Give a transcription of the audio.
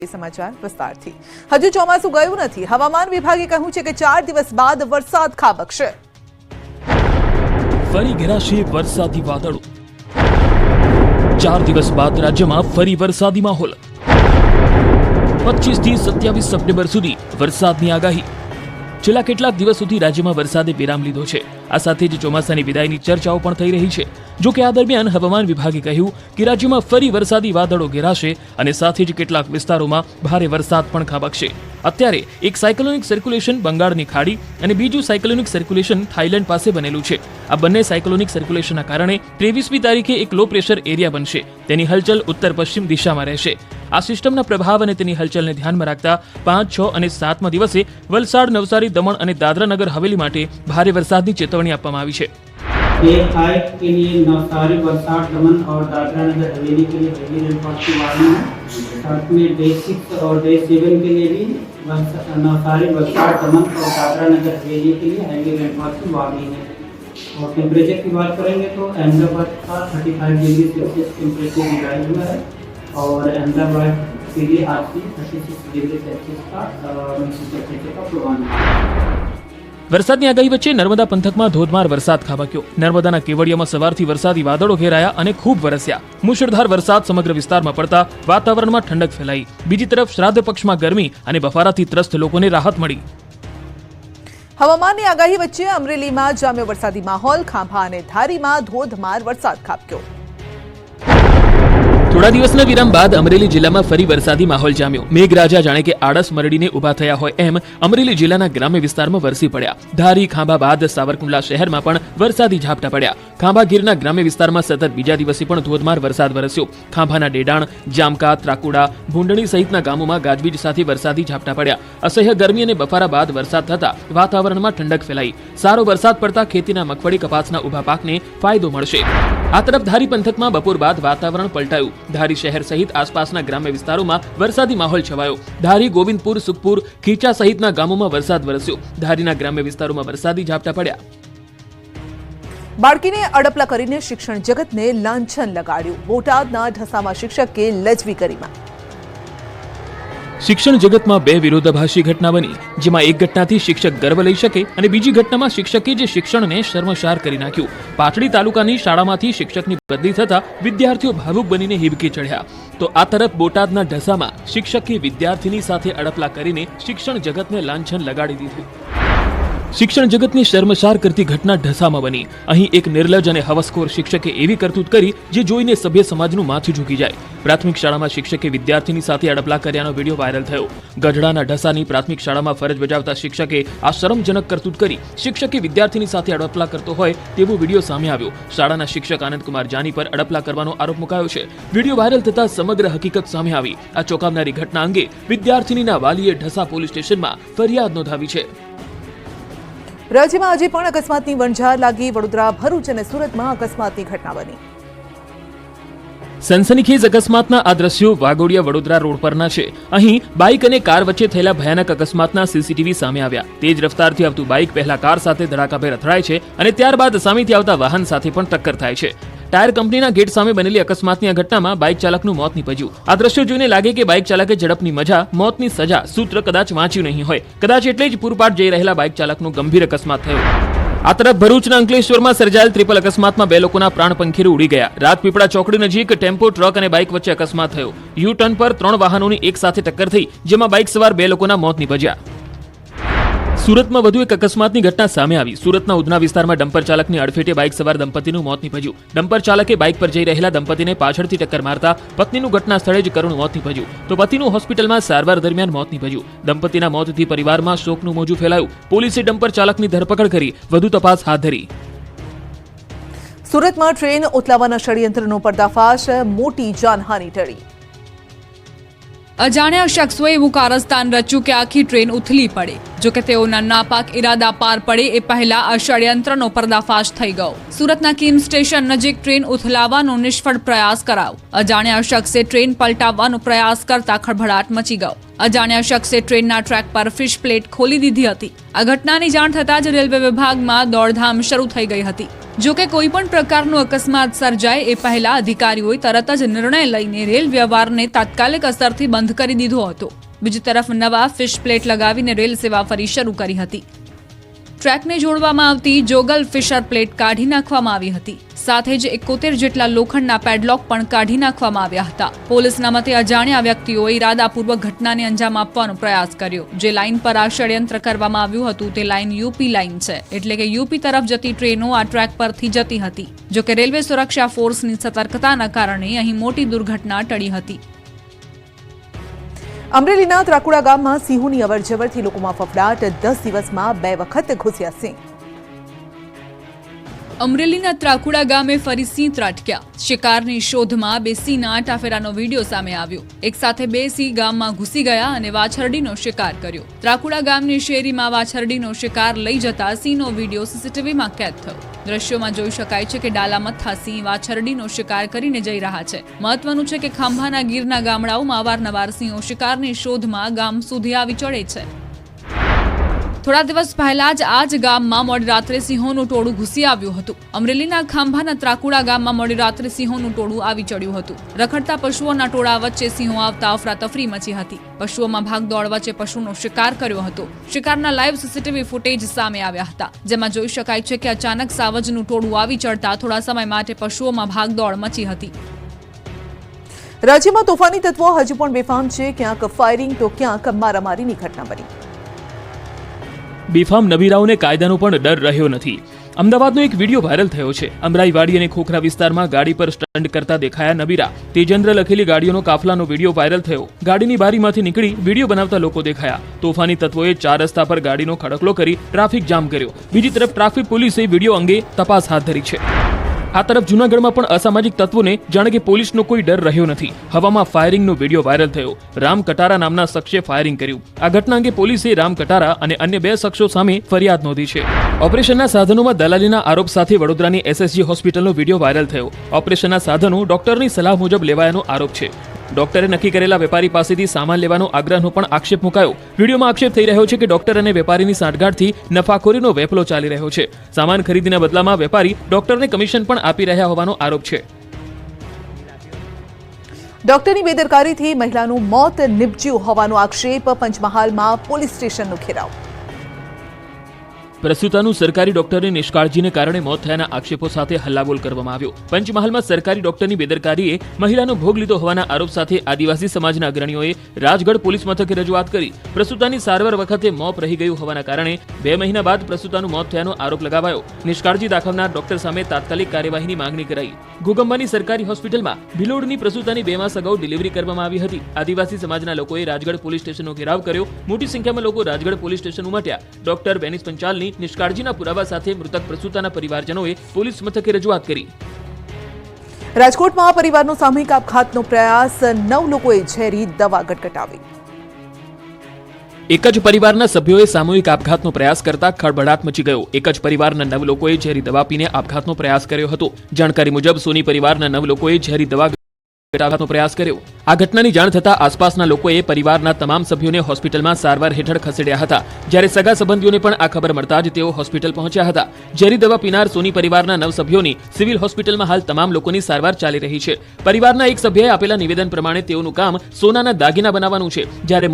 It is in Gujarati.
સમાચાર વિસ્તારથી હજુ ચોમાસું ગયું નથી। હવામાન વિભાગે કહ્યું છે કે 4 દિવસ બાદ વરસાદ ખાબકશે। ફરી ઘેરાશે વરસાદી વાદળો। 4 દિવસ બાદ રાજ્યમાં ફરી વરસાદી માહોલ। 25 થી 27 સપ્ટેમ્બર સુધી વરસાદની આગાહી। છેલ્લા કેટલાક દિવસોથી રાજ્યમાં વરસાદે વિરામ લીધો છે। આ સાથે જ ચોમાસાની વિદાયની ચર્ચાઓ પણ થઈ રહી છે। જો કે આ દરમિયાન હવામાન વિભાગે કહ્યું કે રાજ્યમાં ફરી વરસાદી વાદળો ઘેરાશે અને સાથે જ કેટલાક વિસ્તારોમાં ભારે વરસાદ પણ ખાબકશે। અત્યારે એક સાયક્લોનિક સર્ક્યુલેશન બંગાળની ખાડી અને બીજું સાયક્લોનિક સર્ક્યુલેશન થાઇલેન્ડ પાસે બનેલું છે। આ બંને સાયક્લોનિક સર્ક્યુલેશનના કારણે 23મી તારીખે એક લો પ્રેશર એરિયા બનશે। તેની હલચલ ઉત્તર પશ્ચિમ દિશામાં રહેશે। આ સિસ્ટમના પ્રભાવ અને તેની હલચલને ધ્યાનમાં રાખતા 5, 6 અને 7મા દિવસે વલસાડ, નવસારી, દમણ અને દાદરા નગર હવેલી માટે ભારે વરસાદની ચેતવણી આપવામાં આવી છે। डे 5 के लिए नवसारी, वलसाड, दमन और दादरा नगर हवेली के लिए हेवी रेनफॉल की वार्निंग है। साथ में डे 6 और डे 7 के लिए भी नवसारी, वलसाड, दमन और दादरा नगर हवेली के लिए हेवी रेनफॉल की वार्निंग है। और टेम्परेचर की बात करेंगे तो अहमदाबाद का 35 डिग्री सेल्सियस टेम्परेचर रिकॉर्ड हुआ है और अहमदाबाद के लिए आज भी 36 डिग्री सेल्सियस का टेम्परेचर का पूर्वानुमान। વરસાદની આગાહી વચ્ચે નર્મદા પંથકમાં ધોધમાર વરસાદ ખાબક્યો। નર્મદાના કેવડિયામાં સવારથી વરસાદી વાદળો ઘેરાયા અને ખૂબ વરસ્યા। મુશળધાર વરસાદ સમગ્ર વિસ્તારમાં પડતા વાતાવરણમાં ઠંડક ફેલાઈ। બીજી તરફ શ્રાદ્ધ પક્ષમાં ગરમી અને બફારાથી ત્રસ્ત લોકોને રાહત મળી। હવામાનની આગાહી વચ્ચે અમરેલીમાં જામ્યો વરસાદી માહોલ। ખાંભા અને ધારીમાં ધોધમાર વરસાદ ખાબક્યો। થોડા દિવસના વિરામ બાદ અમરેલી જિલ્લામાં ફરી વરસાદી માહોલ જામ્યો। મેઘરાજા જાણે કે આળસ મરડીને ઉભા થયા હોય એમ અમરેલી જિલ્લાના ગ્રામ્ય વિસ્તારમાં વરસી પડ્યા। ધારી, ખાંભા બાદ સાવરકુંડલા શહેરમાં પણ વરસાદી ઝાપટા પડ્યા। ખાંભા ગીરના ગ્રામ્ય વિસ્તારમાં સતત બીજા દિવસે પણ ધોધમાર વરસાદ વરસ્યો। ખાંભાના ડેડાણ, જામકા, ત્રાકુડા, ભૂંડણી સહિતના ગામોમાં ગાજવીજ સાથે વરસાદી ઝાપટા પડ્યા। અસહ્ય ગરમી અને બફારા બાદ વરસાદ થતા વાતાવરણમાં ઠંડક ફેલાઈ। સારો વરસાદ પડતા ખેતીના મગફળી, કપાસના ઊભા પાકને ફાયદો મળશે। આ તરફ ધારી પંથકમાં બપોર બાદ વાતાવરણ પલટાયું। ધારી શહેર સહિત આસપાસના ગ્રામ્ય વિસ્તારોમાં વરસાદી માહોલ છવાયો। ધારી, ગોવિંદપુર, સુખપુર, ખીચા સહિતના ગામોમાં વરસાદ વરસ્યો। ધારીના ગ્રામ્ય વિસ્તારોમાં વરસાદી ઝાપટા પડ્યા। બાળકીને અડપલા કરીને શિક્ષણ જગતને લાંછન લગાડ્યું। બોટાદના ઢસામાં શિક્ષકે લજવી કરીમાં। શિક્ષણ જગતમાં બે વિરોધાભાસી ઘટના બની, જેમાં એક ઘટનાથી શિક્ષક ગર્વ લઈ શકે અને બીજી ઘટનામાં શિક્ષકે જે શિક્ષણને શર્મસાર કરી નાખ્યું। પાટડી તાલુકાની શાળામાંથી શિક્ષકની બદલી થતા વિદ્યાર્થીઓ ભાવુક બનીને હિબકે ચઢ્યા। તો આ તરફ બોટાદના ઢસામાં શિક્ષકે વિદ્યાર્થીની સાથે અડપલા કરીને શિક્ષણ જગતને લાંછન લગાડી દીધું। શિક્ષણ જગતની શર્મસાર કરતી ઘટના ઢસામાં બની। અહીં એક નિર્લજ અને હવસખોર શિક્ષકે એવી કરતૂત કરી જે જોઈને સભ્ય સમાજનું માથું ઝૂકી જાય। પ્રાથમિક શાળામાં શિક્ષકે વિદ્યાર્થીની સાથે અડપલા કર્યાનો વિડીયો વાયરલ થયો। ગઢડાના ઢસાની પ્રાથમિક શાળામાં ફરજ બજાવતા શિક્ષકે આ શરમજનક કરતૂત કરી શિક્ષકે વિદ્યાર્થીની સાથે અડપલા કરતો હોય તેવો વિડીયો સામે આવ્યો। શાળાના શિક્ષક આનંદકુમાર જાની પર અડપલા કરવાનો આરોપ મુકાયો છે। વિડીયો વાયરલ થતા સમગ્ર હકીકત સામે આવી। આ ચોંકાવનારી ઘટના અંગે વિદ્યાર્થીનીના વાલીએ ઢસા પોલીસ સ્ટેશનમાં ફરિયાદ નોંધાવી છે। રાજ્યમાં આજે પણ અકસ્માતની વણઝાર લાગી। વડોદરા, ભરૂચ અને સુરતમાં અકસ્માતની ઘટના બની। સનસનીખેજ અકસ્માતના આ દ્રશ્યો વાઘોડિયા વડોદરા રોડ પરના છે। અહીં બાઇક અને કાર વચ્ચે થયેલા ભયાનક અકસ્માતના સીસીટીવી સામે આવ્યા। તેજ રફતારથી આવતું બાઇક પહેલા કાર સાથે ધડાકાભેર અથડાય છે અને ત્યારબાદ સામેથી આવતા વાહન સાથે પણ ટક્કર થાય છે। ટાયર કંપનીના ગેટ સામે બનેલી અકસ્માતની આ ઘટનામાં બાઇક ચાલકનું મોત નીપજ્યું। આ દ્રશ્યો જોઈને લાગે કે બાઇક ચાલકે ઝડપની મજા, મોતની સજા સૂત્ર કદાચ વાંચ્યું નહીં હોય। કદાચ એટલે જ પૂરપાટ જઈ રહેલા બાઇક ચાલકનો ગંભીર અકસ્માત થયો। આ તરફ ભરૂચના અંકલેશ્વરમાં સર્જાયેલ ટ્રિપલ અકસ્માતમાં 2 લોકોના પ્રાણ પંખીરે ઉડી ગયા। રાજપીપળા ચોકડી નજીક ટેમ્પો, ટ્રક અને બાઇક વચ્ચે અકસ્માત થયો। યુ ટર્ન પર 3 વાહનોની એક સાથે ટક્કર થઈ, જેમાં બાઇક સવાર 2 લોકોના મોત નીપજ્યા। સુરતમાં વધુ એક અકસ્માતની ઘટના સામે આવી। સુરતના ઉધના વિસ્તારમાં ડમ્પર ચાલકની અડફેટે બાઇક સવાર દંપતીનું મોત નીપજ્યું। ડમ્પર ચાલકે બાઇક પર જઈ રહેલા દંપતીને પાછળથી ટક્કર મારતા પત્નીનું ઘટના સ્થળે જ કરુણ મોત નીપજ્યું। તો પતિનું હોસ્પિટલમાં સારવાર દરમિયાન મોત નીપજ્યું। દંપતીના મોતથી પરિવારમાં શોકનું મોજું ફેલાયું। પોલીસે ડમ્પર ચાલકની ધરપકડ કરી વધુ તપાસ હાથ ધરી। સુરતમાં ટ્રેન ઉથલાવવાના ષડયંત્રનો પર્દાફાશ। મોટી જાનહાનિ ટળી। અજાણ્યા શખ્સોએ એવું કારસ્તાન રચ્યું કે આખી ટ્રેન ઉથલી પડે। જો કે તેઓના નાપાક ઇરાદા પાર પડે એ પહેલા આ ષડયંત્રનો પર્દાફાશ થઈ ગયો। સુરતના કિમ સ્ટેશન નજીક ટ્રેન ઉથલાવવાનો નિષ્ફળ પ્રયાસ કરાયો। અજાણ્યા શખ્સે ટ્રેન પલટાવવાનો પ્રયાસ કરતા ખળભળાટ મચી ગયો। અજાણ્યા શખ્સે ટ્રેનના ટ્રેક પર ફિશ પ્લેટ ખોલી દીધી હતી। આ ઘટનાની જાણ થતાં જ રેલવે વિભાગમાં દોડધામ શરૂ થઈ ગઈ હતી। જો કે કોઈ પણ પ્રકારનો અકસ્માત સર્જાય એ પહેલા અધિકારીઓએ તરત જ નિર્ણય લઈને રેલ વ્યવહારને તાત્કાલિક અસરથી બંધ કરી દીધો હતો. બીજી તરફ નવા ફિશ પ્લેટ લગાવીને રેલ સેવા ફરી શરૂ કરી હતી. ટ્રેકને જોડવામાં આવતી જોગલ ફિશર પ્લેટ કાઢી નાખવામાં આવી હતી. સાથે જ 71 જેટલા લોખંડના પેડલોક પણ કાઢી નાખવામાં આવ્યા હતા. પોલીસના મતે અજાણ્યા વ્યક્તિઓએ ઇરાદાપૂર્વક ઘટનાને અંજામ આપવાનો પ્રયાસ કર્યો. જે લાઇન પર આ ષડયંત્ર કરવામાં આવ્યું હતું તે લાઇન યુપી લાઇન છે, એટલે કે યુપી તરફ જતી ટ્રેનો આ ટ્રેક પરથી જતી હતી. જો કે રેલવે સુરક્ષા ફોર્સની સતર્કતાના કારણે અહીં મોટી દુર્ઘટના ટળી હતી. અમરેલીના ત્રાકુડા ગામમાં સિંહોની અવરજવરથી લોકોમાં ફફડાટ. 10 દિવસમાં 2 વખત ઘૂસ્યા સિંહ. અમરેલીના ત્રાકુડા ગામે ફરી સિંહ ત્રાટક્યા. શિકારની શોધમાં 2 સિંહના આટાફેરાનો વિડીયો સામે આવ્યો. એક સાથે 2 સિંહ ગામમાં ઘૂસી ગયા અને વાછરડીનો શિકાર કર્યો. ત્રાકુડા ગામની શેરીમાં વાછરડીનો શિકાર લઈ જતા સિંહનો વિડીયો સીસીટીવીમાં કેદ થયો. દ્રશ્યોમાં જોઈ શકાય છે કે ડાલામથ્થા સિંહ વાછરડીનો શિકાર કરીને જઈ રહ્યા છે. મહત્વનું છે કે ખાંભાના ગીરના ગામડાઓમાં અવારનવાર સિંહો શિકારની શોધમાં ગામ સુધી આવી ચડે છે. થોડા દિવસ પહેલા જ આ જ ગામમાં મોડી રાત્રે સિંહોનું ટોળું ઘૂસી આવ્યું હતું. અમરેલીના ખાંભાના ત્રાકુડા ગામમાં મોડી રાત્રે સિંહોનું ટોળું આવી ચડ્યું હતું. રખડતા પશુઓના ટોળા વચ્ચે સિંહો આવતા અફરાતફરી મચી હતી. પશુઓમાં ભાગદોડ વચ્ચે પશુનો શિકાર કર્યો હતો. શિકારના લાઈવ સીસીટીવી ફૂટેજ સામે આવ્યા હતા, જેમાં જોઈ શકાય છે કે અચાનક સાવજનું ટોળું આવી ચડતા થોડા સમય માટે પશુઓમાં ભાગદોડ મચી હતી. રાજ્યમાં તોફાની તત્વો હજુ પણ બેફામ છે. ક્યાંક ફાયરિંગ તો ક્યાંક મારામારીની ઘટના બની. બેફામ નબીરાઓને કાયદાનો પણ ડર રહ્યો નથી. અમદાવાદનો એક વિડીયો વાયરલ થયો છે. અમરાઈવાડી અને ખોખરા વિસ્તારમાં ગાડી પર સ્ટન્ટ કરતા દેખાયા નબીરા. તેજેન્દ્ર લખેલી ગાડીઓનો કાફલાનો વિડીયો વાયરલ થયો. ગાડીની બારીમાંથી નીકળી વિડીયો બનાવતા લોકો દેખાયા. તોફાની તત્વોએ 4 રસ્તા પર ગાડીનો ખડકલો કરી ટ્રાફિક જામ કર્યો. બીજી તરફ ટ્રાફિક પોલીસે વિડીયો અંગે તપાસ હાથ ધરી છે. આ તરફ જૂનાગઢમાં પણ અસામાજિક તત્વોને જાણે કે પોલીસનો કોઈ ડર રહ્યો નથી. હવામાં ફાયરિંગનો વિડીયો વાયરલ થયો. રામ કટારા નામના શખ્સે ફાયરિંગ કર્યું. આ ઘટના અંગે પોલીસે રામ કટારા અને અન્ય 2 શખ્સો સામે ફરિયાદ નોંધી છે. ઓપરેશનના સાધનોમાં દલાલીના આરોપ સાથે વડોદરાની એસએસજી હોસ્પિટલનો વિડીયો વાયરલ થયો. ઓપરેશનના સાધનો ડોક્ટરની સલાહ મુજબ લેવાયાનો આરોપ છે. ડોક્ટરે નક્કી કરેલા વેપારી પાસેથી સામાન લેવાનો આગ્રહનો પણ આક્ષેપ મુકાયો. વિડીયોમાં આક્ષેપ થઈ રહ્યો છે કે ડોક્ટર અને વેપારીની સાંઠગાંઠથી નફાખોરીનો વેપલો ચાલી રહ્યો છે. સામાન ખરીદીના બદલામાં વેપારી ડોક્ટરને કમિશન પણ આપી રહ્યા હોવાનો આરોપ છે. ડોક્ટરની બેદરકારીથી મહિલાનું મોત નિપજ્યું હોવાનો આક્ષેપ. પંચમહાલમાં પોલીસ સ્ટેશનનો ઘેરાવ. પ્રસૂતાનું સરકારી ડોક્ટરની નિષ્કાળજીને કારણે મોત થયાના આક્ષેપો સાથે હલ્લાબોલ કરવામાં આવ્યો. પંચમહાલમાં સરકારી ડોક્ટરની બેદરકારીએ મહિલાનો ભોગ લીધો હોવાના આરોપ સાથે આદિવાસી સમાજના અગ્રણીઓએ રાજગઢ પોલીસ મથકે રજૂઆત કરી. પ્રસૂતાની સારવાર વખતે મોત રહી ગયું હોવાના કારણે 2 મહિના બાદ પ્રસૂતાનું મોત થયાનો આરોપ લગાવાયો. નિષ્કાળજી દાખવનાર ડોક્ટર સામે તાત્કાલિક કાર્યવાહીની માંગણી કરાઈ. ઘોગંબાની સરકારી હોસ્પિટલમાં ભિલોડની પ્રસૂતાની 2 માસ અગાઉ ડિલિવરી કરવામાં આવી હતી. આદિવાસી સમાજના લોકોએ રાજગઢ પોલીસ સ્ટેશનનો ઘેરાવ કર્યો. મોટી સંખ્યામાં લોકો રાજગઢ પોલીસ સ્ટેશન ઉમટ્યા. ડોક્ટર બેનિસ પંચાલની નિષ્કાળજીના પુરાવા સાથે મૃતક પ્રસૂતાના પરિવારજનોએ પોલીસ મથકે રજૂઆત કરી. રાજકોટમાં પરિવારનો સામૂહિક આપઘાતનો પ્રયાસ. 9 લોકોએ ઝેરી દવા ગટગટાવી. એક જ પરિવારના સભ્યોએ સામૂહિક આપઘાતનો પ્રયાસ કરતા ખળભળાટ મચી ગયો. એક જ પરિવારના 9 લોકોએ ઝેરી દવા પીને આપઘાતનો પ્રયાસ કર્યો હતો. જાણકારી મુજબ સોની પરિવારના 9 લોકોએ ઝેરી દવા ગટાવવાનો પ્રયાસ કર્યો. આ ઘટનાની જાણ થતા આસપાસના લોકોએ પરિવારના તમામ સભ્યોને હોસ્પિટલમાં સારવાર હેઠળ ખસેડ્યા હતા. જ્યારે સગા સંબંધીઓને પણ આ ખબર મળતા જ તેઓ હોસ્પિટલ પહોંચ્યા હતા. ઝેરી દવા પીનાર સોની પરિવારના 9 સભ્યોની સિવિલ હોસ્પિટલમાં હાલ તમામ લોકોની સારવાર ચાલી રહી છે. પરિવારના એક સભ્યએ આપેલા નિવેદન પ્રમાણે તેઓનું કામ સોનાના દાગીના બનાવવાનું છે. જ્યારે